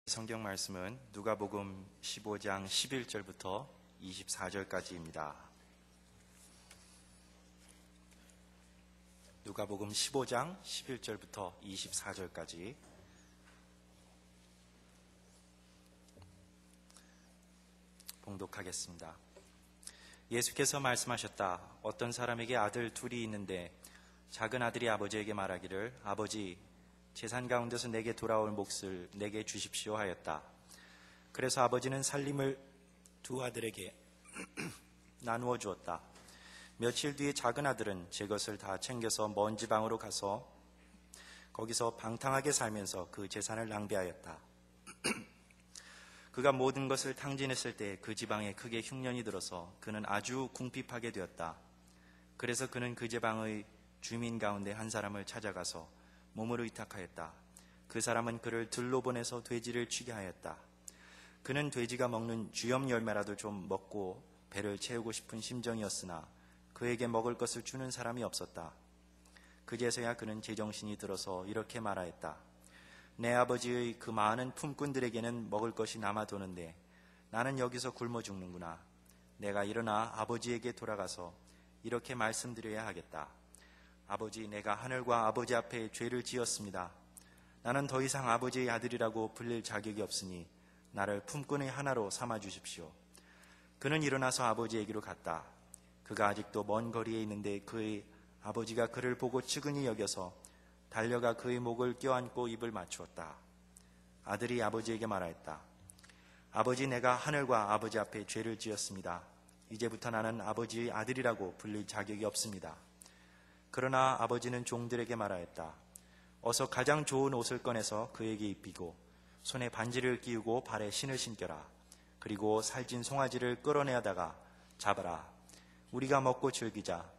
성경 말씀은 누가복음 15장 11절부터 24절까지입니다. 누가복음 15장 11절부터 24절까지 봉독하겠습니다. 예수께서 말씀하셨다. 어떤 사람에게 아들 둘이 있는데 작은 아들이 아버지에게 말하기를 아버지, 재산 가운데서 내게 돌아올 몫을 내게 주십시오 하였다. 그래서 아버지는 살림을 두 아들에게 나누어 주었다. 며칠 뒤에 작은 아들은 제 것을 다 챙겨서 먼 지방으로 가서 거기서 방탕하게 살면서 그 재산을 낭비하였다. 그가 모든 것을 탕진했을 때 그 지방에 크게 흉년이 들어서 그는 아주 궁핍하게 되었다. 그래서 그는 그 지방의 주민 가운데 한 사람을 찾아가서 몸을 의탁하였다. 그 사람은 그를 들로 보내서 돼지를 치게 하였다. 그는 돼지가 먹는 쥐염 열매라도 좀 먹고 배를 채우고 싶은 심정이었으나 그에게 먹을 것을 주는 사람이 없었다. 그제서야 그는 제정신이 들어서 이렇게 말하였다. 내 아버지의 그 많은 품꾼들에게는 먹을 것이 남아도는데 나는 여기서 굶어 죽는구나. 내가 일어나 아버지에게 돌아가서 이렇게 말씀드려야 하겠다. 아버지, 내가 하늘과 아버지 앞에 죄를 지었습니다. 나는 더 이상 아버지의 아들이라고 불릴 자격이 없으니 나를 품꾼의 하나로 삼아 주십시오. 그는 일어나서 아버지에게로 갔다. 그가 아직도 먼 거리에 있는데 그의 아버지가 그를 보고 측은히 여겨서 달려가 그의 목을 껴안고 입을 맞추었다. 아들이 아버지에게 말하였다. 아버지, 내가 하늘과 아버지 앞에 죄를 지었습니다. 이제부터 나는 아버지의 아들이라고 불릴 자격이 없습니다. 그러나 아버지는 종들에게 말하였다. 어서 가장 좋은 옷을 꺼내서 그에게 입히고 손에 반지를 끼우고 발에 신을 신겨라. 그리고 살찐 송아지를 끌어내다가 잡아라. 우리가 먹고 즐기자.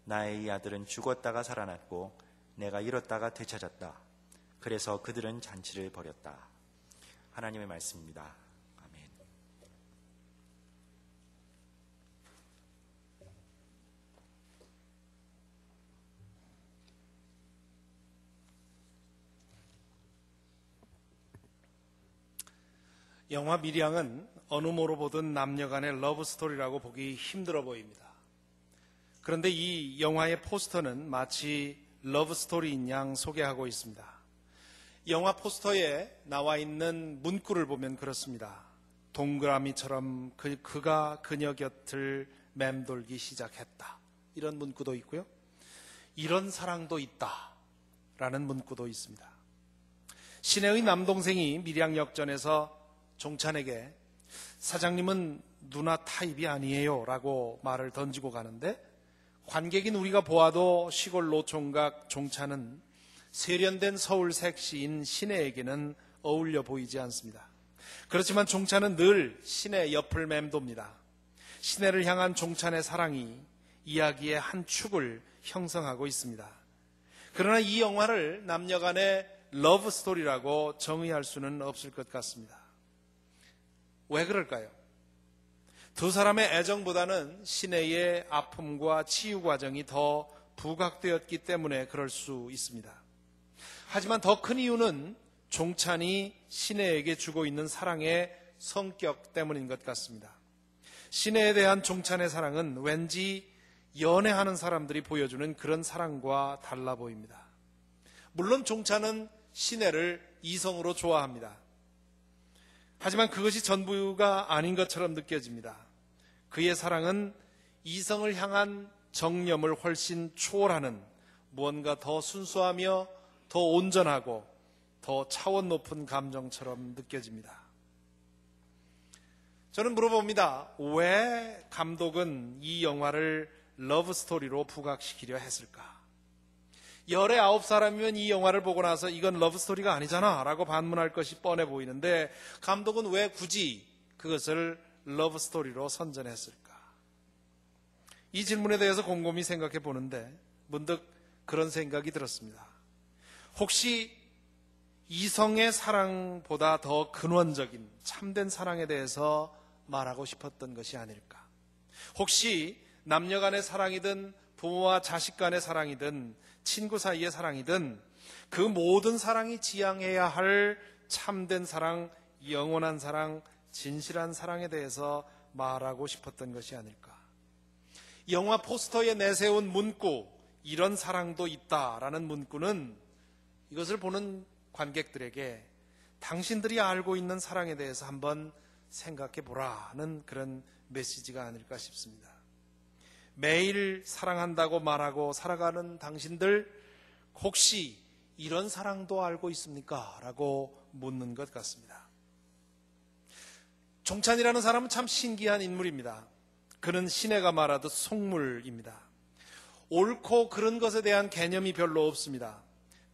나의 이 아들은 죽었다가 살아났고 내가 잃었다가 되찾았다. 그래서 그들은 잔치를 벌였다. 하나님의 말씀입니다. 아멘. 영화 밀양은 어느 모로 보든 남녀간의 러브스토리라고 보기 힘들어 보입니다. 그런데 이 영화의 포스터는 마치 러브스토리인 양 소개하고 있습니다. 영화 포스터에 나와 있는 문구를 보면 그렇습니다. 동그라미처럼 그가 그녀 곁을 맴돌기 시작했다. 이런 문구도 있고요. 이런 사랑도 있다. 라는 문구도 있습니다. 시내의 남동생이 밀양역전에서 종찬에게 사장님은 누나 타입이 아니에요 라고 말을 던지고 가는데 관객인 우리가 보아도 시골 노총각 종찬은 세련된 서울 섹시인 시내에게는 어울려 보이지 않습니다. 그렇지만 종찬은 늘 시내 옆을 맴돕니다. 시내를 향한 종찬의 사랑이 이야기의 한 축을 형성하고 있습니다. 그러나 이 영화를 남녀간의 러브스토리라고 정의할 수는 없을 것 같습니다. 왜 그럴까요? 두 사람의 애정보다는 시내의 아픔과 치유 과정이 더 부각되었기 때문에 그럴 수 있습니다. 하지만 더 큰 이유는 종찬이 시내에게 주고 있는 사랑의 성격 때문인 것 같습니다. 시내에 대한 종찬의 사랑은 왠지 연애하는 사람들이 보여주는 그런 사랑과 달라 보입니다. 물론 종찬은 시내를 이성으로 좋아합니다. 하지만 그것이 전부가 아닌 것처럼 느껴집니다. 그의 사랑은 이성을 향한 정념을 훨씬 초월하는 무언가 더 순수하며 더 온전하고 더 차원 높은 감정처럼 느껴집니다. 저는 물어봅니다. 왜 감독은 이 영화를 러브스토리로 부각시키려 했을까? 19사람이면 이 영화를 보고 나서 이건 러브스토리가 아니잖아 라고 반문할 것이 뻔해 보이는데 감독은 왜 굳이 그것을 러브스토리로 선전했을까? 이 질문에 대해서 곰곰이 생각해 보는데 문득 그런 생각이 들었습니다. 혹시 이성의 사랑보다 더 근원적인 참된 사랑에 대해서 말하고 싶었던 것이 아닐까? 혹시 남녀 간의 사랑이든 부모와 자식 간의 사랑이든 친구 사이의 사랑이든 그 모든 사랑이 지향해야 할 참된 사랑 영원한 사랑, 진실한 사랑에 대해서 말하고 싶었던 것이 아닐까. 영화 포스터에 내세운 문구, 이런 사랑도 있다라는 문구는 이것을 보는 관객들에게 당신들이 알고 있는 사랑에 대해서 한번 생각해 보라는 그런 메시지가 아닐까 싶습니다. 매일 사랑한다고 말하고 살아가는 당신들, 혹시 이런 사랑도 알고 있습니까? 라고 묻는 것 같습니다. 종찬이라는 사람은 참 신기한 인물입니다. 그는 시내가 말하듯 속물입니다. 옳고 그른 것에 대한 개념이 별로 없습니다.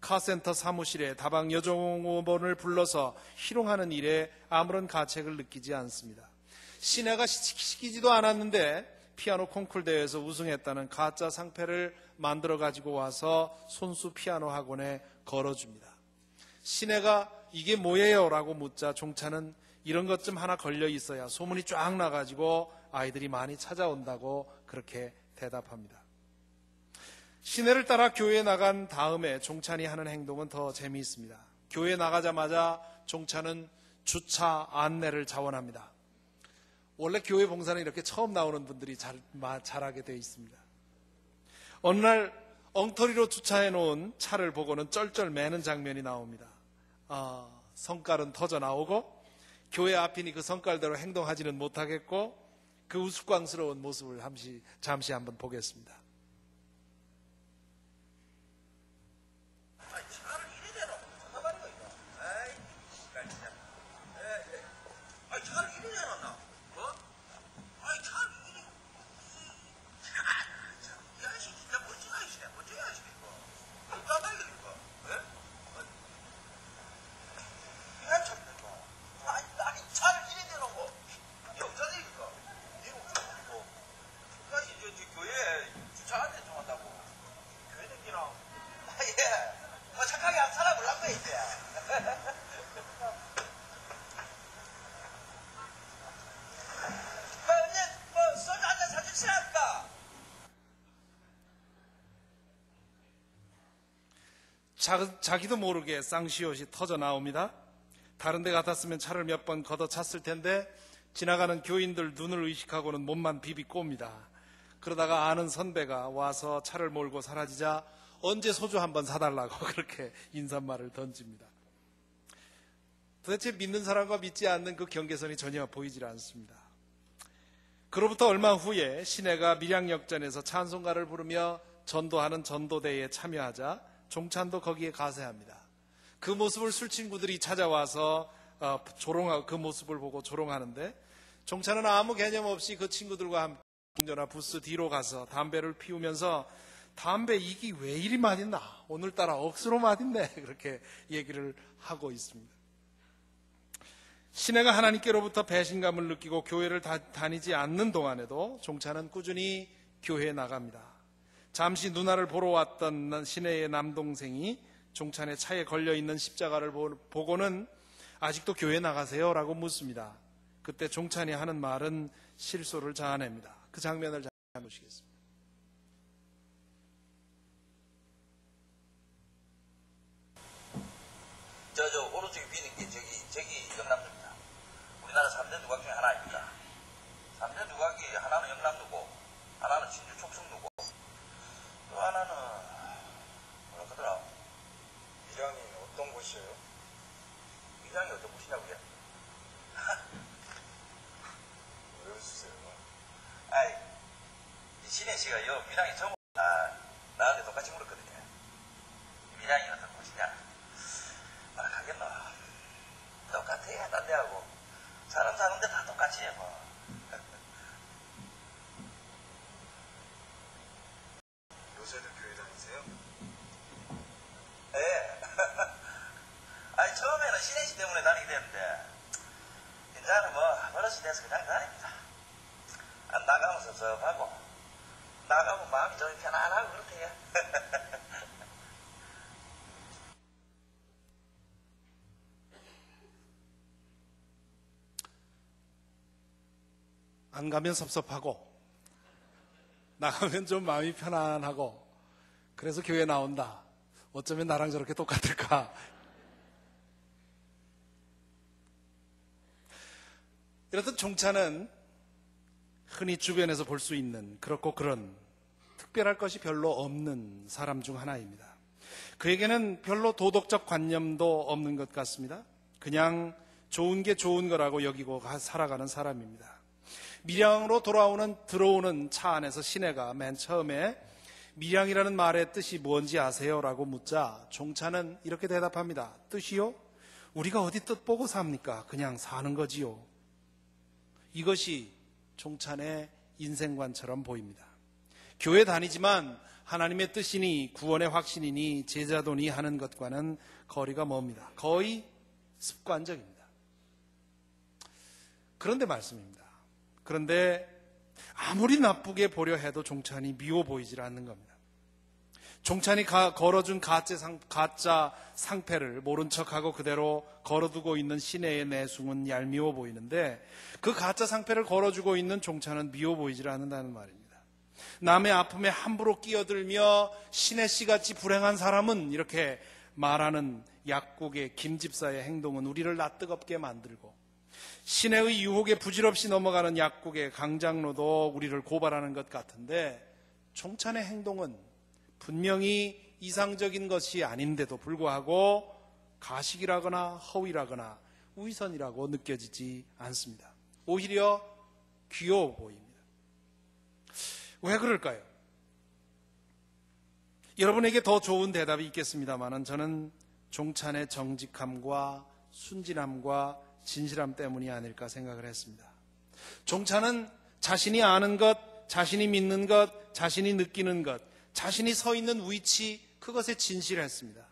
카센터 사무실에 다방 여종업원을 불러서 희롱하는 일에 아무런 가책을 느끼지 않습니다. 시내가 시키지도 않았는데 피아노 콩쿨 대회에서 우승했다는 가짜 상패를 만들어 가지고 와서 손수 피아노 학원에 걸어줍니다. 시내가 이게 뭐예요? 라고 묻자 종찬은 이런 것 좀 하나 걸려 있어야 소문이 쫙 나가지고 아이들이 많이 찾아온다고 그렇게 대답합니다. 시내를 따라 교회에 나간 다음에 종찬이 하는 행동은 더 재미있습니다. 교회에 나가자마자 종찬은 주차 안내를 자원합니다. 원래 교회 봉사는 이렇게 처음 나오는 분들이 잘하게 되어 있습니다. 어느 날 엉터리로 주차해 놓은 차를 보고는 쩔쩔 매는 장면이 나옵니다. 성깔은 터져 나오고 교회 앞이니 그 성깔대로 행동하지는 못하겠고 그 우스꽝스러운 모습을 잠시 한번 보겠습니다. 자기도 모르게 쌍시옷이 터져 나옵니다. 다른 데 같았으면 차를 몇 번 걷어찼을 텐데 지나가는 교인들 눈을 의식하고는 몸만 비비고 옵니다. 그러다가 아는 선배가 와서 차를 몰고 사라지자 언제 소주 한번 사달라고 그렇게 인사말을 던집니다. 도대체 믿는 사람과 믿지 않는 그 경계선이 전혀 보이질 않습니다. 그로부터 얼마 후에 시내가 밀양역전에서 찬송가를 부르며 전도하는 전도대회에 참여하자 종찬도 거기에 가세합니다. 그 모습을 술친구들이 찾아와서 조롱하고 그 모습을 보고 조롱하는데 종찬은 아무 개념 없이 그 친구들과 함께 운전화 부스 뒤로 가서 담배를 피우면서 담배 이기 왜 이리 맛있나? 오늘따라 억수로 맛있네. 그렇게 얘기를 하고 있습니다. 시내가 하나님께로부터 배신감을 느끼고 교회를 다니지 않는 동안에도 종찬은 꾸준히 교회에 나갑니다. 잠시 누나를 보러 왔던 시내의 남동생이 종찬의 차에 걸려있는 십자가를 보고는 아직도 교회 나가세요? 라고 묻습니다. 그때 종찬이 하는 말은 실소를 자아냅니다. 그 장면을 잘 보시겠습니다. 저 오른쪽에 비는 게 저기 영남도입니다. 우리나라 3대 누각 중에 하나입니다. 3대 누각이 하나는 영남도고 하나는 진주 촉성도고 또 하나는 뭐라 하더라? 밀양이 어떤 곳이에요? 밀양이 어떤 곳이냐고요? 외워주세요. 아이, 이 신혜 씨가 요 밀양이 처음 나한테 똑같이 물었거든요. 밀양이 어떤 곳이냐? 뭐라 하겠노? 똑같아, 딴 데하고. 사람 사는데 다 똑같이 해, 뭐. 요새도 교회 다니세요? 예. 아니, 처음에는 신혜 씨 때문에 다니게 됐는데, 이제는 뭐, 버릇이 돼서 그냥 다닙니다. 안 나가면 섭섭하고, 나가면 마음이 좀 편안하고 그렇대요. 안 가면 섭섭하고 나가면 좀 마음이 편안하고 그래서 교회 나온다. 어쩌면 나랑 저렇게 똑같을까? 이렇듯 종찬은 흔히 주변에서 볼 수 있는 그렇고 그런 특별할 것이 별로 없는 사람 중 하나입니다. 그에게는 별로 도덕적 관념도 없는 것 같습니다. 그냥 좋은 게 좋은 거라고 여기고 살아가는 사람입니다. 밀양으로 들어오는 차 안에서 시내가 맨 처음에 밀양이라는 말의 뜻이 뭔지 아세요? 라고 묻자 종찬은 이렇게 대답합니다. 뜻이요? 우리가 어디 뜻 보고 삽니까? 그냥 사는 거지요. 이것이 종찬의 인생관처럼 보입니다. 교회 다니지만 하나님의 뜻이니 구원의 확신이니 제자도니 하는 것과는 거리가 멉니다. 거의 습관적입니다. 그런데 말씀입니다. 그런데 아무리 나쁘게 보려 해도 종찬이 미워 보이질 않는 겁니다. 종찬이 걸어준 가짜 상패를 모른 척하고 그대로 걸어두고 있는 시내의 내숭은 얄미워 보이는데 그 가짜 상패를 걸어주고 있는 종찬은 미워 보이질 않는다는 말입니다. 남의 아픔에 함부로 끼어들며 시내씨같이 불행한 사람은 이렇게 말하는 약국의 김 집사의 행동은 우리를 낯뜨겁게 만들고 시내의 유혹에 부질없이 넘어가는 약국의 강 장로도 우리를 고발하는 것 같은데 종찬의 행동은 분명히 이상적인 것이 아닌데도 불구하고 가식이라거나 허위라거나 위선이라고 느껴지지 않습니다. 오히려 귀여워 보입니다. 왜 그럴까요? 여러분에게 더 좋은 대답이 있겠습니다만 저는 종찬의 정직함과 순진함과 진실함 때문이 아닐까 생각을 했습니다. 종찬은 자신이 아는 것, 자신이 믿는 것, 자신이 느끼는 것, 자신이 서 있는 위치, 그것에 진실했습니다.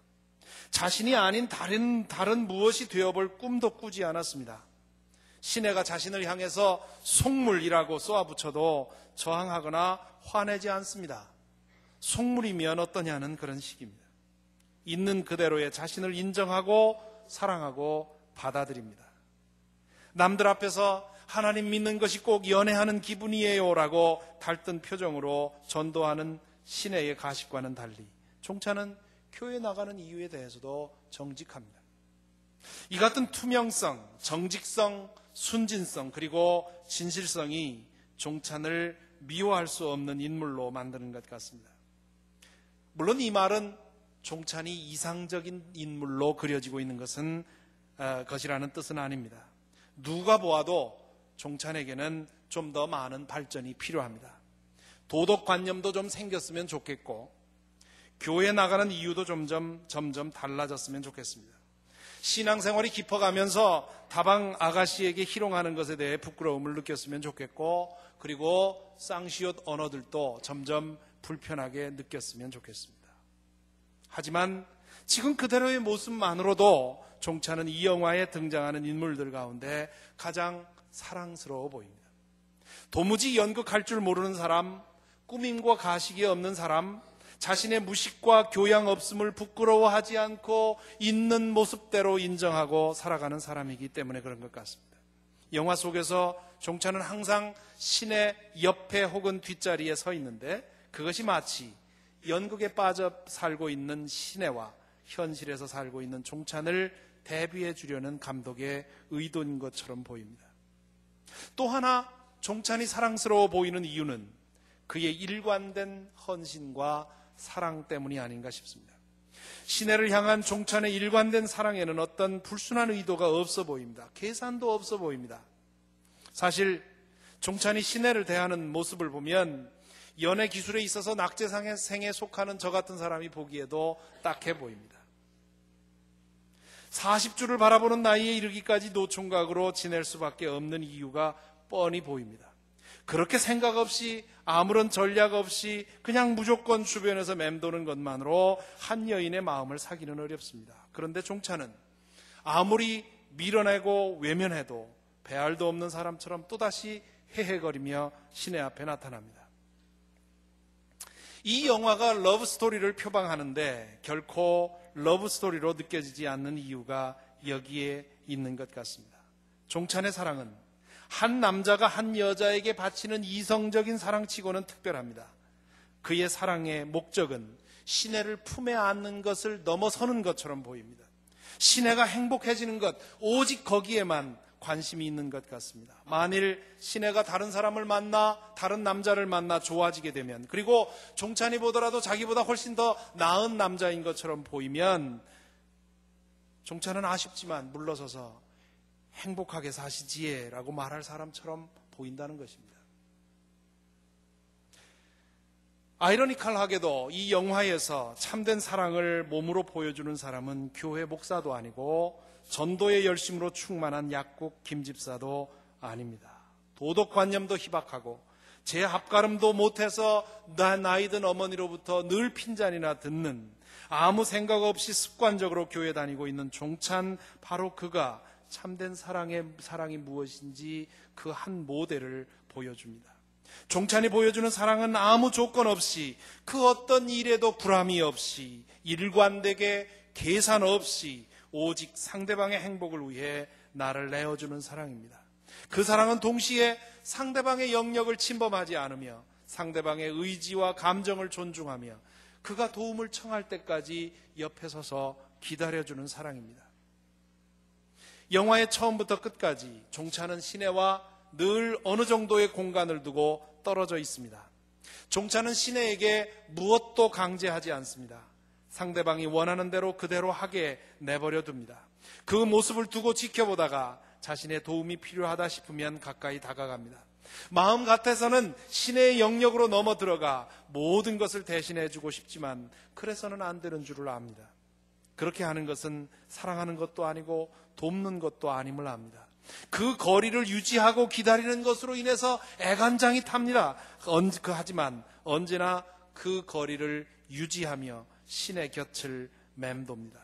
자신이 아닌 다른 무엇이 되어볼 꿈도 꾸지 않았습니다. 시내가 자신을 향해서 속물이라고 쏘아붙여도 저항하거나 화내지 않습니다. 속물이면 어떠냐는 그런 식입니다. 있는 그대로의 자신을 인정하고 사랑하고 받아들입니다. 남들 앞에서 하나님 믿는 것이 꼭 연애하는 기분이에요 라고 달뜬 표정으로 전도하는 시내의 가식과는 달리 종찬은 교회 나가는 이유에 대해서도 정직합니다. 이 같은 투명성, 정직성, 순진성 그리고 진실성이 종찬을 미워할 수 없는 인물로 만드는 것 같습니다. 물론 이 말은 종찬이 이상적인 인물로 그려지고 있는 것이라는 뜻은 아닙니다. 누가 보아도 종찬에게는 좀 더 많은 발전이 필요합니다. 도덕관념도 좀 생겼으면 좋겠고 교회 나가는 이유도 점점 달라졌으면 좋겠습니다. 신앙생활이 깊어가면서 다방 아가씨에게 희롱하는 것에 대해 부끄러움을 느꼈으면 좋겠고 그리고 쌍시옷 언어들도 점점 불편하게 느꼈으면 좋겠습니다. 하지만 지금 그대로의 모습만으로도 종찬은 이 영화에 등장하는 인물들 가운데 가장 사랑스러워 보입니다. 도무지 연극할 줄 모르는 사람, 꾸밈과 가식이 없는 사람, 자신의 무식과 교양 없음을 부끄러워하지 않고 있는 모습대로 인정하고 살아가는 사람이기 때문에 그런 것 같습니다. 영화 속에서 종찬은 항상 신의 옆에 혹은 뒷자리에 서 있는데 그것이 마치 연극에 빠져 살고 있는 시내와 현실에서 살고 있는 종찬을 대비해 주려는 감독의 의도인 것처럼 보입니다. 또 하나 종찬이 사랑스러워 보이는 이유는 그의 일관된 헌신과 사랑 때문이 아닌가 싶습니다. 시내를 향한 종찬의 일관된 사랑에는 어떤 불순한 의도가 없어 보입니다. 계산도 없어 보입니다. 사실 종찬이 시내를 대하는 모습을 보면 연애 기술에 있어서 낙제생에 속하는 저 같은 사람이 보기에도 딱해 보입니다. 40주를 바라보는 나이에 이르기까지 노총각으로 지낼 수밖에 없는 이유가 뻔히 보입니다. 그렇게 생각 없이 아무런 전략 없이 그냥 무조건 주변에서 맴도는 것만으로 한 여인의 마음을 사기는 어렵습니다. 그런데 종찬은 아무리 밀어내고 외면해도 배알도 없는 사람처럼 또다시 헤헤거리며 시내 앞에 나타납니다. 이 영화가 러브스토리를 표방하는데 결코 러브스토리로 느껴지지 않는 이유가 여기에 있는 것 같습니다. 종찬의 사랑은 한 남자가 한 여자에게 바치는 이성적인 사랑치고는 특별합니다. 그의 사랑의 목적은 시내를 품에 안는 것을 넘어서는 것처럼 보입니다. 시내가 행복해지는 것, 오직 거기에만 관심이 있는 것 같습니다. 만일 시내가 다른 사람을 만나, 다른 남자를 만나 좋아지게 되면, 그리고 종찬이 보더라도 자기보다 훨씬 더 나은 남자인 것처럼 보이면 종찬은 아쉽지만 물러서서 행복하게 사시지에 라고 말할 사람처럼 보인다는 것입니다. 아이러니컬하게도 이 영화에서 참된 사랑을 몸으로 보여주는 사람은 교회 목사도 아니고 전도의 열심으로 충만한 약국 김집사도 아닙니다. 도덕관념도 희박하고 제 앞가름도 못해서 나이 든 어머니로부터 늘 핀잔이나 듣는, 아무 생각 없이 습관적으로 교회 다니고 있는 종찬, 바로 그가 참된 사랑이 무엇인지 그 한 모델을 보여줍니다. 종찬이 보여주는 사랑은 아무 조건 없이, 그 어떤 일에도 불함이 없이, 일관되게 계산 없이 오직 상대방의 행복을 위해 나를 내어주는 사랑입니다. 그 사랑은 동시에 상대방의 영역을 침범하지 않으며 상대방의 의지와 감정을 존중하며 그가 도움을 청할 때까지 옆에 서서 기다려주는 사랑입니다. 영화의 처음부터 끝까지 종찬은 시내와 늘 어느 정도의 공간을 두고 떨어져 있습니다. 종찬은 시내에게 무엇도 강제하지 않습니다. 상대방이 원하는 대로 그대로 하게 내버려 둡니다. 그 모습을 두고 지켜보다가 자신의 도움이 필요하다 싶으면 가까이 다가갑니다. 마음 같아서는 신의 영역으로 넘어 들어가 모든 것을 대신해 주고 싶지만 그래서는 안 되는 줄을 압니다. 그렇게 하는 것은 사랑하는 것도 아니고 돕는 것도 아님을 압니다. 그 거리를 유지하고 기다리는 것으로 인해서 애간장이 탑니다. 하지만 언제나 그 거리를 유지하며 신의 곁을 맴돕니다.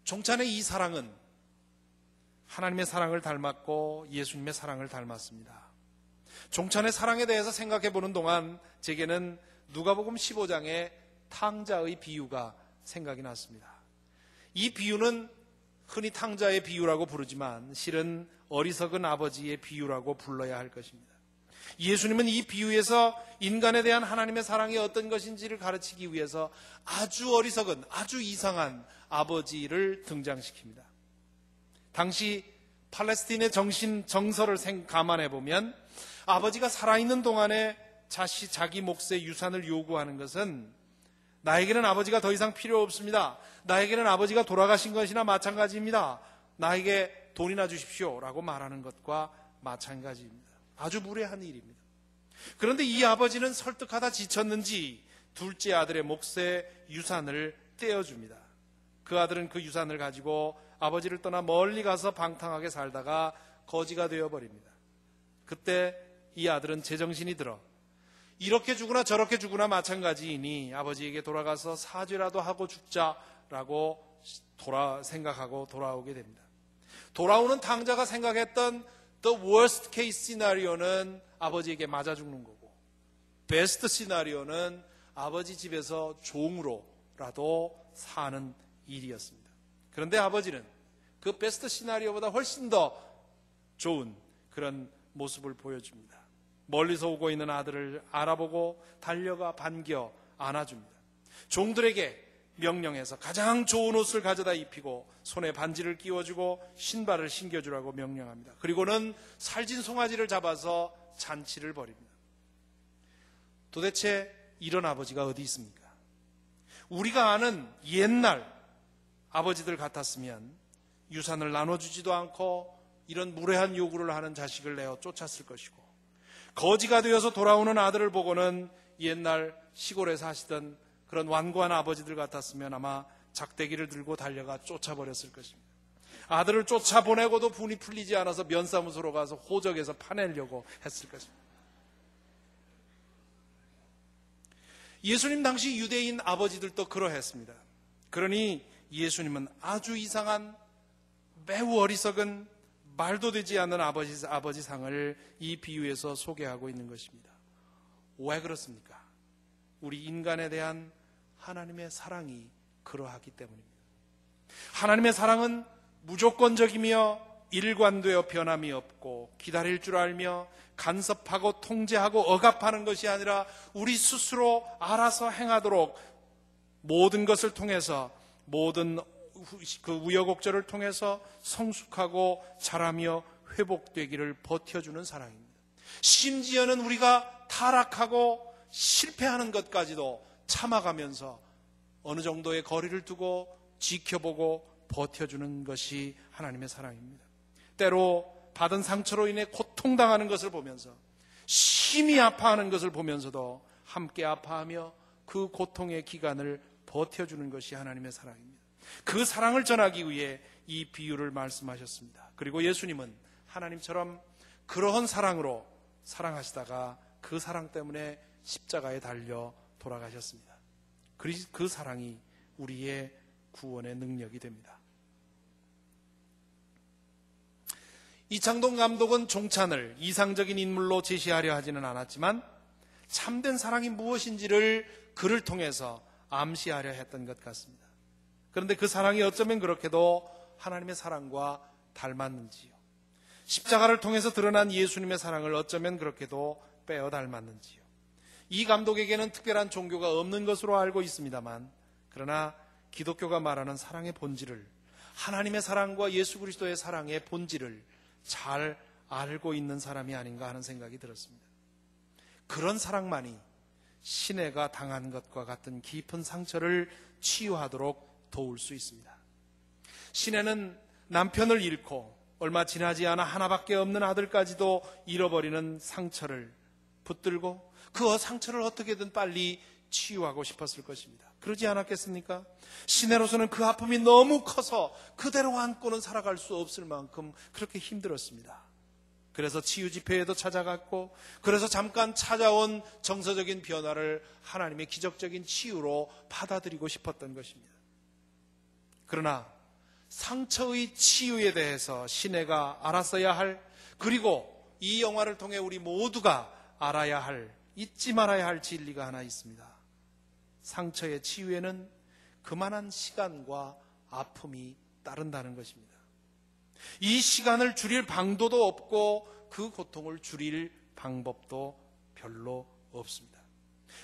종찬의 이 사랑은 하나님의 사랑을 닮았고 예수님의 사랑을 닮았습니다. 종찬의 사랑에 대해서 생각해 보는 동안 제게는 누가복음 15장의 탕자의 비유가 생각이 났습니다. 이 비유는 흔히 탕자의 비유라고 부르지만 실은 어리석은 아버지의 비유라고 불러야 할 것입니다. 예수님은 이 비유에서 인간에 대한 하나님의 사랑이 어떤 것인지를 가르치기 위해서 아주 어리석은, 아주 이상한 아버지를 등장시킵니다. 당시 팔레스틴의 정서를 감안해 보면 아버지가 살아있는 동안에 자기 몫의 유산을 요구하는 것은 나에게는 아버지가 더 이상 필요 없습니다. 나에게는 아버지가 돌아가신 것이나 마찬가지입니다. 나에게 돈이나 주십시오 라고 말하는 것과 마찬가지입니다. 아주 무례한 일입니다. 그런데 이 아버지는 설득하다 지쳤는지 둘째 아들의 몫의 유산을 떼어줍니다. 그 아들은 그 유산을 가지고 아버지를 떠나 멀리 가서 방탕하게 살다가 거지가 되어버립니다. 그때 이 아들은 제정신이 들어 이렇게 죽으나 저렇게 죽으나 마찬가지이니 아버지에게 돌아가서 사죄라도 하고 죽자라고 생각하고 돌아오게 됩니다. 돌아오는 탕자가 생각했던 the worst case scenario는 아버지에게 맞아 죽는 거고, best scenario는 아버지 집에서 종으로라도 사는 일이었습니다. 그런데 아버지는 그 베스트 시나리오보다 훨씬 더 좋은 그런 모습을 보여줍니다. 멀리서 오고 있는 아들을 알아보고 달려가 반겨 안아줍니다. 종들에게 명령해서 가장 좋은 옷을 가져다 입히고 손에 반지를 끼워주고 신발을 신겨주라고 명령합니다. 그리고는 살진 송아지를 잡아서 잔치를 벌입니다. 도대체 이런 아버지가 어디 있습니까? 우리가 아는 옛날 아버지들 같았으면 유산을 나눠주지도 않고 이런 무례한 요구를 하는 자식을 내어 쫓았을 것이고, 거지가 되어서 돌아오는 아들을 보고는 옛날 시골에 사시던 그런 완고한 아버지들 같았으면 아마 작대기를 들고 달려가 쫓아버렸을 것입니다. 아들을 쫓아보내고도 분이 풀리지 않아서 면사무소로 가서 호적에서 파내려고 했을 것입니다. 예수님 당시 유대인 아버지들도 그러했습니다. 그러니 예수님은 아주 이상한, 매우 어리석은, 말도 되지 않는 아버지 상을 이 비유에서 소개하고 있는 것입니다. 왜 그렇습니까? 우리 인간에 대한 하나님의 사랑이 그러하기 때문입니다. 하나님의 사랑은 무조건적이며 일관되어 변함이 없고 기다릴 줄 알며 간섭하고 통제하고 억압하는 것이 아니라 우리 스스로 알아서 행하도록 모든 것을 통해서 모든 그 우여곡절을 통해서 성숙하고 자라며 회복되기를 버텨주는 사랑입니다. 심지어는 우리가 타락하고 실패하는 것까지도 참아가면서 어느 정도의 거리를 두고 지켜보고 버텨주는 것이 하나님의 사랑입니다. 때로 받은 상처로 인해 고통당하는 것을 보면서, 심히 아파하는 것을 보면서도 함께 아파하며 그 고통의 기간을 버텨주는 것이 하나님의 사랑입니다. 그 사랑을 전하기 위해 이 비유를 말씀하셨습니다. 그리고 예수님은 하나님처럼 그러한 사랑으로 사랑하시다가 그 사랑 때문에 십자가에 달려 돌아가셨습니다. 그 사랑이 우리의 구원의 능력이 됩니다. 이창동 감독은 종찬을 이상적인 인물로 제시하려 하지는 않았지만 참된 사랑이 무엇인지를 그를 통해서 암시하려 했던 것 같습니다. 그런데 그 사랑이 어쩌면 그렇게도 하나님의 사랑과 닮았는지요. 십자가를 통해서 드러난 예수님의 사랑을 어쩌면 그렇게도 빼어 닮았는지요. 이 감독에게는 특별한 종교가 없는 것으로 알고 있습니다만, 그러나 기독교가 말하는 사랑의 본질을, 하나님의 사랑과 예수 그리스도의 사랑의 본질을 잘 알고 있는 사람이 아닌가 하는 생각이 들었습니다. 그런 사랑만이 시내가 당한 것과 같은 깊은 상처를 치유하도록 도울 수 있습니다. 시내는 남편을 잃고 얼마 지나지 않아 하나밖에 없는 아들까지도 잃어버리는 상처를 붙들고 그 상처를 어떻게든 빨리 치유하고 싶었을 것입니다. 그러지 않았겠습니까? 시내로서는 그 아픔이 너무 커서 그대로 안고는 살아갈 수 없을 만큼 그렇게 힘들었습니다. 그래서 치유 집회에도 찾아갔고, 그래서 잠깐 찾아온 정서적인 변화를 하나님의 기적적인 치유로 받아들이고 싶었던 것입니다. 그러나 상처의 치유에 대해서 시내가 알았어야 할, 그리고 이 영화를 통해 우리 모두가 알아야 할, 잊지 말아야 할 진리가 하나 있습니다. 상처의 치유에는 그만한 시간과 아픔이 따른다는 것입니다. 이 시간을 줄일 방도도 없고 그 고통을 줄일 방법도 별로 없습니다.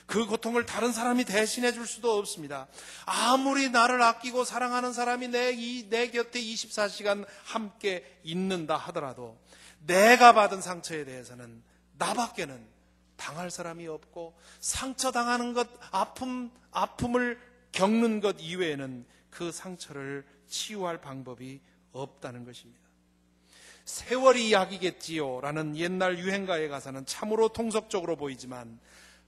그 고통을 다른 사람이 대신해 줄 수도 없습니다. 아무리 나를 아끼고 사랑하는 사람이 내 곁에 24시간 함께 있는다 하더라도 내가 받은 상처에 대해서는 나밖에는 당할 사람이 없고, 상처당하는 것, 아픔을 겪는 것 이외에는 그 상처를 치유할 방법이 없다는 것입니다. 세월이 약이겠지요 라는 옛날 유행가의 가사는 참으로 통속적으로 보이지만,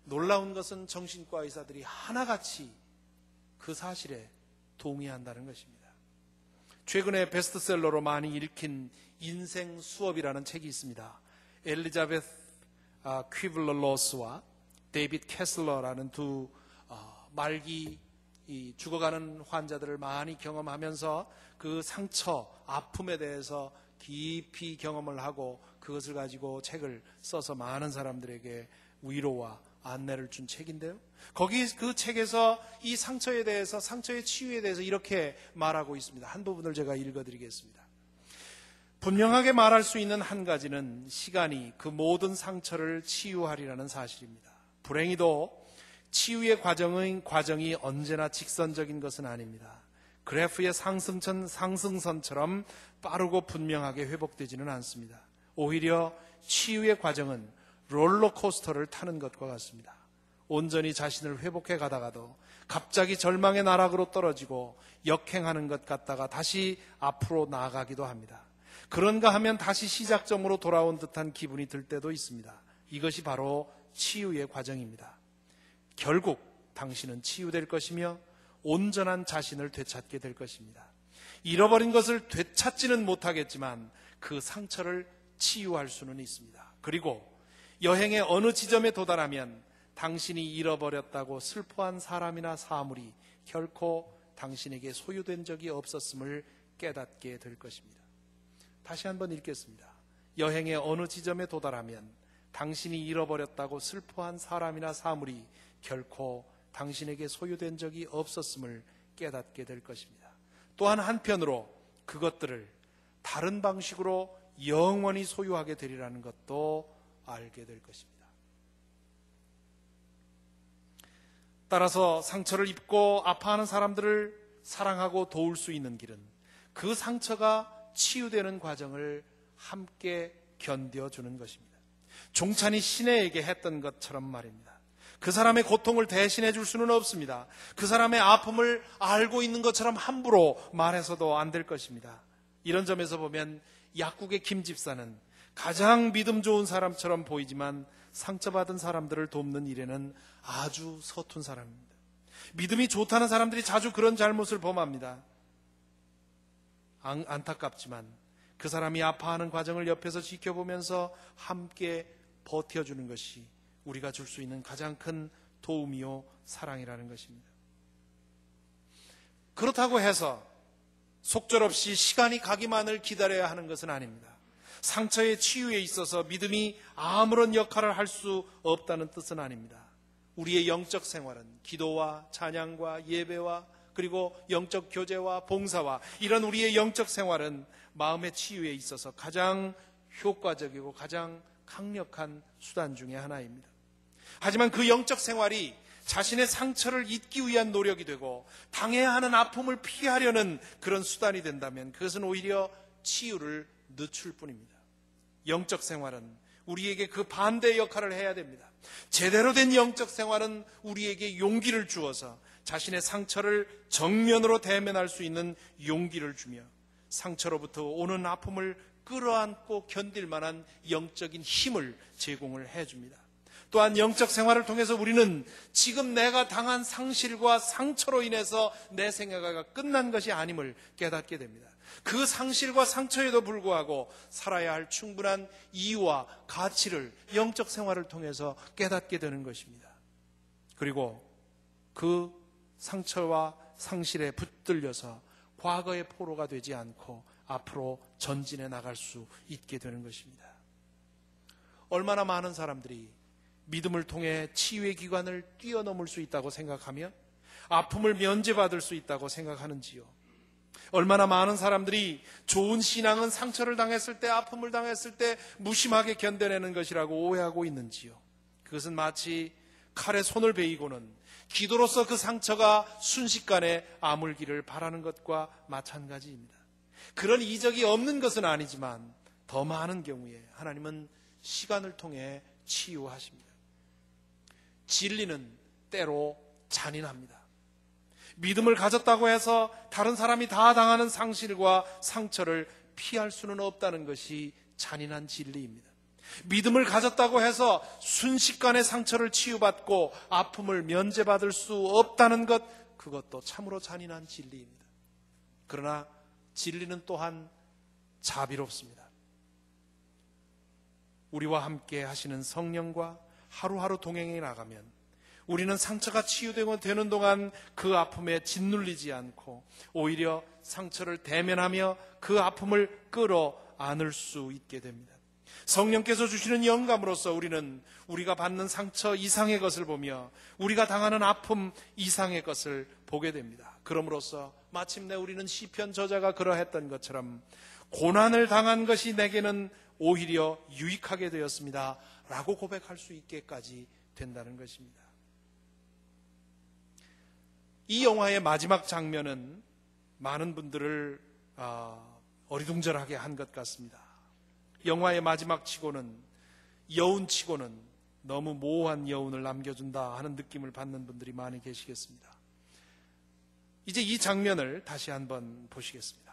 놀라운 것은 정신과 의사들이 하나같이 그 사실에 동의한다는 것입니다. 최근에 베스트셀러로 많이 읽힌 인생 수업이라는 책이 있습니다. 엘리자베스 퀴블러 로스와 데이빗 캐슬러라는 두 말기 죽어가는 환자들을 많이 경험하면서 그 상처, 아픔에 대해서 깊이 경험을 하고 그것을 가지고 책을 써서 많은 사람들에게 위로와 안내를 준 책인데요. 거기 그 책에서 이 상처에 대해서, 상처의 치유에 대해서 이렇게 말하고 있습니다. 한 부분을 제가 읽어드리겠습니다. 분명하게 말할 수 있는 한 가지는 시간이 그 모든 상처를 치유하리라는 사실입니다. 불행히도 치유의 과정이 언제나 직선적인 것은 아닙니다. 그래프의 상승선처럼 빠르고 분명하게 회복되지는 않습니다. 오히려 치유의 과정은 롤러코스터를 타는 것과 같습니다. 온전히 자신을 회복해 가다가도 갑자기 절망의 나락으로 떨어지고 역행하는 것 같다가 다시 앞으로 나아가기도 합니다. 그런가 하면 다시 시작점으로 돌아온 듯한 기분이 들 때도 있습니다. 이것이 바로 치유의 과정입니다. 결국 당신은 치유될 것이며 온전한 자신을 되찾게 될 것입니다. 잃어버린 것을 되찾지는 못하겠지만 그 상처를 치유할 수는 있습니다. 그리고 여행의 어느 지점에 도달하면 당신이 잃어버렸다고 슬퍼한 사람이나 사물이 결코 당신에게 소유된 적이 없었음을 깨닫게 될 것입니다. 다시 한번 읽겠습니다. 여행의 어느 지점에 도달하면 당신이 잃어버렸다고 슬퍼한 사람이나 사물이 결코 당신에게 소유된 적이 없었음을 깨닫게 될 것입니다. 또한 한편으로 그것들을 다른 방식으로 영원히 소유하게 되리라는 것도 알게 될 것입니다. 따라서 상처를 입고 아파하는 사람들을 사랑하고 도울 수 있는 길은 그 상처가 치유되는 과정을 함께 견뎌주는 것입니다. 종찬이 시내에게 했던 것처럼 말입니다. 그 사람의 고통을 대신해 줄 수는 없습니다. 그 사람의 아픔을 알고 있는 것처럼 함부로 말해서도 안 될 것입니다. 이런 점에서 보면 약국의 김 집사는 가장 믿음 좋은 사람처럼 보이지만 상처받은 사람들을 돕는 일에는 아주 서툰 사람입니다. 믿음이 좋다는 사람들이 자주 그런 잘못을 범합니다. 안타깝지만 그 사람이 아파하는 과정을 옆에서 지켜보면서 함께 버텨주는 것이 우리가 줄 수 있는 가장 큰 도움이요 사랑이라는 것입니다. 그렇다고 해서 속절없이 시간이 가기만을 기다려야 하는 것은 아닙니다. 상처의 치유에 있어서 믿음이 아무런 역할을 할 수 없다는 뜻은 아닙니다. 우리의 영적 생활은 기도와 찬양과 예배와 그리고 영적 교제와 봉사와 이런 우리의 영적 생활은 마음의 치유에 있어서 가장 효과적이고 가장 강력한 수단 중에 하나입니다. 하지만 그 영적 생활이 자신의 상처를 잊기 위한 노력이 되고 당해야 하는 아픔을 피하려는 그런 수단이 된다면 그것은 오히려 치유를 늦출 뿐입니다. 영적 생활은 우리에게 그 반대의 역할을 해야 됩니다. 제대로 된 영적 생활은 우리에게 용기를 주어서 자신의 상처를 정면으로 대면할 수 있는 용기를 주며 상처로부터 오는 아픔을 끌어안고 견딜 만한 영적인 힘을 제공을 해줍니다. 또한 영적 생활을 통해서 우리는 지금 내가 당한 상실과 상처로 인해서 내 생애가 끝난 것이 아님을 깨닫게 됩니다. 그 상실과 상처에도 불구하고 살아야 할 충분한 이유와 가치를 영적 생활을 통해서 깨닫게 되는 것입니다. 그리고 그 상처와 상실에 붙들려서 과거의 포로가 되지 않고 앞으로 전진해 나갈 수 있게 되는 것입니다. 얼마나 많은 사람들이 믿음을 통해 치유의 기관을 뛰어넘을 수 있다고 생각하며 아픔을 면제받을 수 있다고 생각하는지요. 얼마나 많은 사람들이 좋은 신앙은 상처를 당했을 때, 아픔을 당했을 때 무심하게 견뎌내는 것이라고 오해하고 있는지요. 그것은 마치 칼에 손을 베이고는 기도로서 그 상처가 순식간에 아물기를 바라는 것과 마찬가지입니다. 그런 이적이 없는 것은 아니지만 더 많은 경우에 하나님은 시간을 통해 치유하십니다. 진리는 때로 잔인합니다. 믿음을 가졌다고 해서 다른 사람이 다 당하는 상실과 상처를 피할 수는 없다는 것이 잔인한 진리입니다. 믿음을 가졌다고 해서 순식간에 상처를 치유받고 아픔을 면제받을 수 없다는 것, 그것도 참으로 잔인한 진리입니다. 그러나 진리는 또한 자비롭습니다. 우리와 함께 하시는 성령과 하루하루 동행해 나가면 우리는 상처가 치유되고 되는 동안 그 아픔에 짓눌리지 않고 오히려 상처를 대면하며 그 아픔을 끌어안을 수 있게 됩니다. 성령께서 주시는 영감으로써 우리는 우리가 받는 상처 이상의 것을 보며 우리가 당하는 아픔 이상의 것을 보게 됩니다. 그럼으로써 마침내 우리는 시편 저자가 그러했던 것처럼 고난을 당한 것이 내게는 오히려 유익하게 되었습니다 라고 고백할 수 있게까지 된다는 것입니다. 이 영화의 마지막 장면은 많은 분들을 어리둥절하게 한 것 같습니다. 영화의 마지막 치고는, 여운치고는 너무 모호한 여운을 남겨준다 하는 느낌을 받는 분들이 많이 계시겠습니다. 이제 이 장면을 다시 한번 보시겠습니다.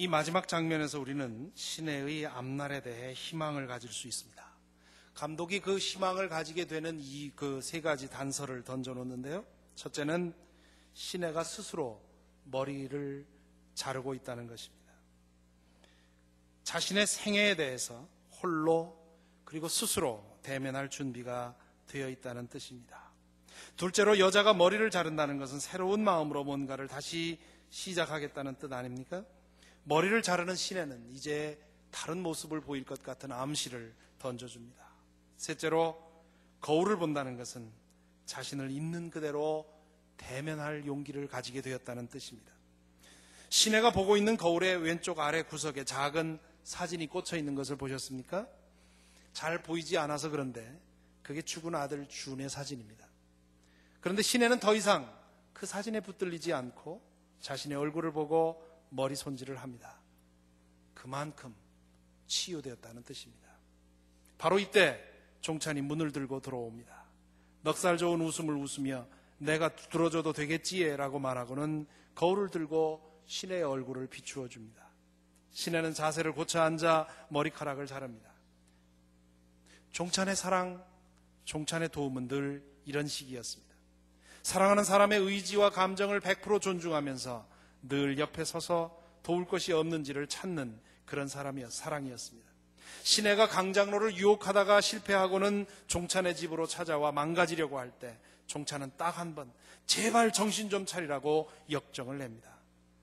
이 마지막 장면에서 우리는 시내의 앞날에 대해 희망을 가질 수 있습니다. 감독이 그 희망을 가지게 되는 이 그 세 가지 단서를 던져놓는데요. 첫째는 시내가 스스로 머리를 자르고 있다는 것입니다. 자신의 생애에 대해서 홀로 그리고 스스로 대면할 준비가 되어 있다는 뜻입니다. 둘째로 여자가 머리를 자른다는 것은 새로운 마음으로 뭔가를 다시 시작하겠다는 뜻 아닙니까? 머리를 자르는 시내는 이제 다른 모습을 보일 것 같은 암시를 던져줍니다. 셋째로 거울을 본다는 것은 자신을 있는 그대로 대면할 용기를 가지게 되었다는 뜻입니다. 시내가 보고 있는 거울의 왼쪽 아래 구석에 작은 사진이 꽂혀 있는 것을 보셨습니까? 잘 보이지 않아서 그런데 그게 죽은 아들 준의 사진입니다. 그런데 시내는 더 이상 그 사진에 붙들리지 않고 자신의 얼굴을 보고 머리 손질을 합니다. 그만큼 치유되었다는 뜻입니다. 바로 이때 종찬이 문을 들고 들어옵니다. 넉살 좋은 웃음을 웃으며 내가 들어줘도 되겠지에 라고 말하고는 거울을 들고 시내의 얼굴을 비추어 줍니다. 시내는 자세를 고쳐 앉아 머리카락을 자릅니다. 종찬의 사랑, 종찬의 도움은 늘 이런 식이었습니다. 사랑하는 사람의 의지와 감정을 100% 존중하면서 늘 옆에 서서 도울 것이 없는지를 찾는 그런 사랑이었습니다. 시내가 강장로를 유혹하다가 실패하고는 종찬의 집으로 찾아와 망가지려고 할 때 종찬은 딱 한 번 제발 정신 좀 차리라고 역정을 냅니다.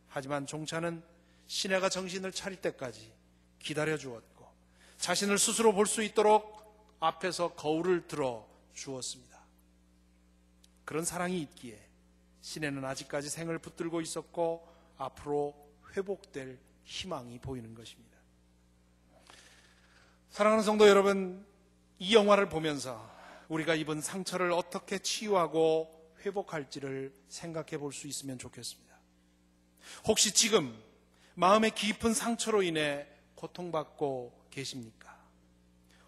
하지만 종찬은 시내가 정신을 차릴 때까지 기다려 주었고 자신을 스스로 볼 수 있도록 앞에서 거울을 들어 주었습니다. 그런 사랑이 있기에 시내는 아직까지 생을 붙들고 있었고 앞으로 회복될 희망이 보이는 것입니다. 사랑하는 성도 여러분, 이 영화를 보면서 우리가 입은 상처를 어떻게 치유하고 회복할지를 생각해 볼 수 있으면 좋겠습니다. 혹시 지금 마음의 깊은 상처로 인해 고통받고 계십니까?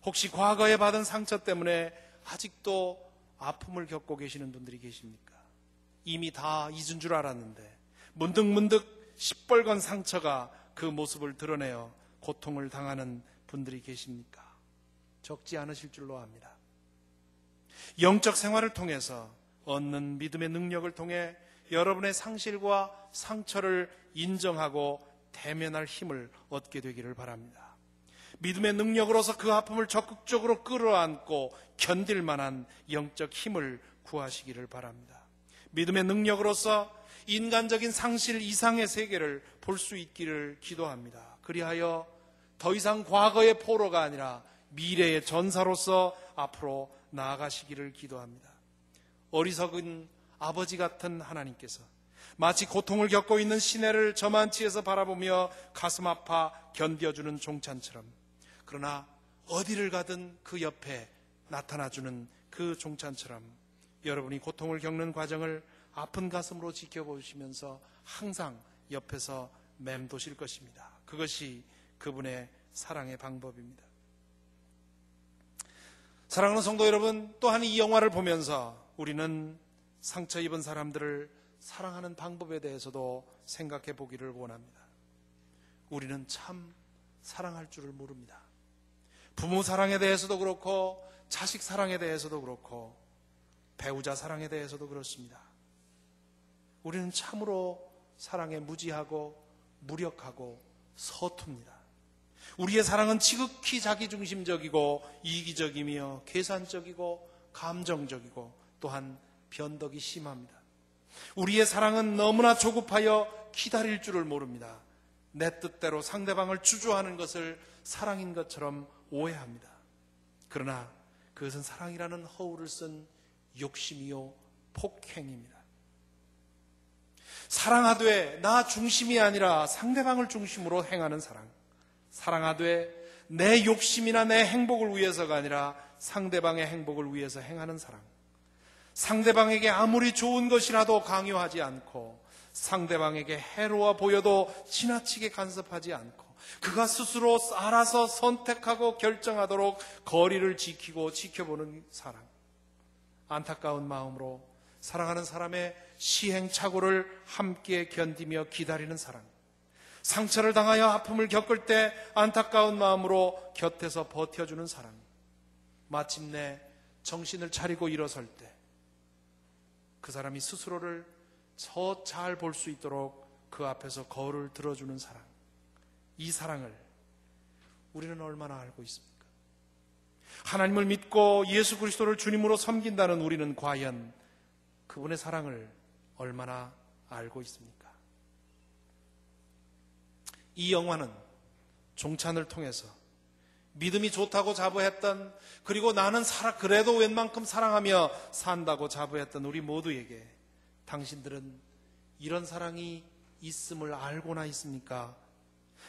혹시 과거에 받은 상처 때문에 아직도 아픔을 겪고 계시는 분들이 계십니까? 이미 다 잊은 줄 알았는데 문득문득 시뻘건 상처가 그 모습을 드러내어 고통을 당하는 분들이 계십니까? 적지 않으실 줄로 압니다. 영적 생활을 통해서 얻는 믿음의 능력을 통해 여러분의 상실과 상처를 인정하고 대면할 힘을 얻게 되기를 바랍니다. 믿음의 능력으로서 그 아픔을 적극적으로 끌어안고 견딜 만한 영적 힘을 구하시기를 바랍니다. 믿음의 능력으로서 인간적인 상실 이상의 세계를 볼 수 있기를 기도합니다. 그리하여 더 이상 과거의 포로가 아니라 미래의 전사로서 앞으로 나아가시기를 기도합니다. 어리석은 아버지 같은 하나님께서 마치 고통을 겪고 있는 시내를 저만치에서 바라보며 가슴 아파 견뎌주는 종찬처럼, 그러나 어디를 가든 그 옆에 나타나주는 그 종찬처럼 여러분이 고통을 겪는 과정을 아픈 가슴으로 지켜보시면서 항상 옆에서 맴도실 것입니다. 그것이 그분의 사랑의 방법입니다. 사랑하는 성도 여러분, 또한 이 영화를 보면서 우리는 상처 입은 사람들을 사랑하는 방법에 대해서도 생각해 보기를 원합니다. 우리는 참 사랑할 줄을 모릅니다. 부모 사랑에 대해서도 그렇고 자식 사랑에 대해서도 그렇고 배우자 사랑에 대해서도 그렇습니다. 우리는 참으로 사랑에 무지하고 무력하고 서툽니다. 우리의 사랑은 지극히 자기중심적이고 이기적이며 계산적이고 감정적이고 또한 변덕이 심합니다. 우리의 사랑은 너무나 조급하여 기다릴 줄을 모릅니다. 내 뜻대로 상대방을 주저하는 것을 사랑인 것처럼 오해합니다. 그러나 그것은 사랑이라는 허울을 쓴 욕심이요 폭행입니다. 사랑하되 나 중심이 아니라 상대방을 중심으로 행하는 사랑, 사랑하되 내 욕심이나 내 행복을 위해서가 아니라 상대방의 행복을 위해서 행하는 사랑, 상대방에게 아무리 좋은 것이라도 강요하지 않고 상대방에게 해로워 보여도 지나치게 간섭하지 않고 그가 스스로 알아서 선택하고 결정하도록 거리를 지키고 지켜보는 사랑, 안타까운 마음으로 사랑하는 사람의 시행착오를 함께 견디며 기다리는 사랑, 상처를 당하여 아픔을 겪을 때 안타까운 마음으로 곁에서 버텨주는 사랑, 마침내 정신을 차리고 일어설 때 그 사람이 스스로를 더 잘 볼 수 있도록 그 앞에서 거울을 들어주는 사랑, 이 사랑을 우리는 얼마나 알고 있습니까? 하나님을 믿고 예수 그리스도를 주님으로 섬긴다는 우리는 과연 그분의 사랑을 얼마나 알고 있습니까? 이 영화는 종찬을 통해서 믿음이 좋다고 자부했던, 그리고 나는 그래도 웬만큼 사랑하며 산다고 자부했던 우리 모두에게 당신들은 이런 사랑이 있음을 알고나 있습니까?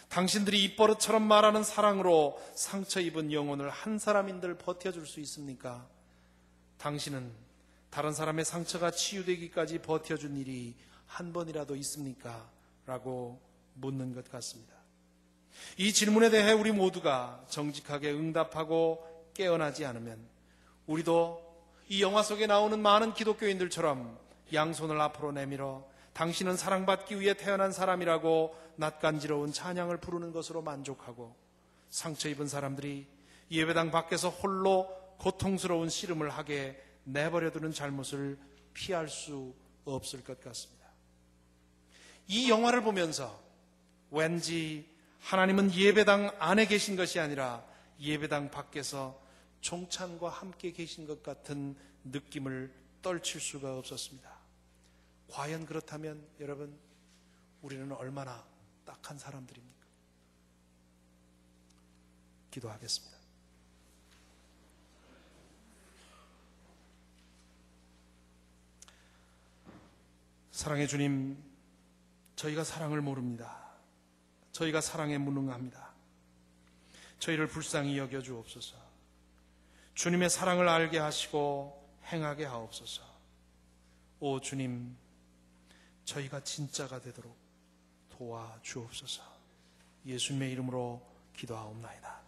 당신들이 입버릇처럼 말하는 사랑으로 상처 입은 영혼을 한 사람인들 버텨줄 수 있습니까? 당신은 다른 사람의 상처가 치유되기까지 버텨준 일이 한 번이라도 있습니까? 라고 묻는 것 같습니다. 이 질문에 대해 우리 모두가 정직하게 응답하고 깨어나지 않으면 우리도 이 영화 속에 나오는 많은 기독교인들처럼 양손을 앞으로 내밀어 당신은 사랑받기 위해 태어난 사람이라고 낯간지러운 찬양을 부르는 것으로 만족하고, 상처 입은 사람들이 예배당 밖에서 홀로 고통스러운 씨름을 하게 내버려두는 잘못을 피할 수 없을 것 같습니다. 이 영화를 보면서 왠지 하나님은 예배당 안에 계신 것이 아니라 예배당 밖에서 종찬과 함께 계신 것 같은 느낌을 떨칠 수가 없었습니다. 과연 그렇다면 여러분, 우리는 얼마나 딱한 사람들입니까? 기도하겠습니다. 사랑의 주님, 저희가 사랑을 모릅니다. 저희가 사랑에 무능합니다. 저희를 불쌍히 여겨 주옵소서. 주님의 사랑을 알게 하시고 행하게 하옵소서. 오 주님, 저희가 진짜가 되도록 도와주옵소서. 예수님의 이름으로 기도하옵나이다.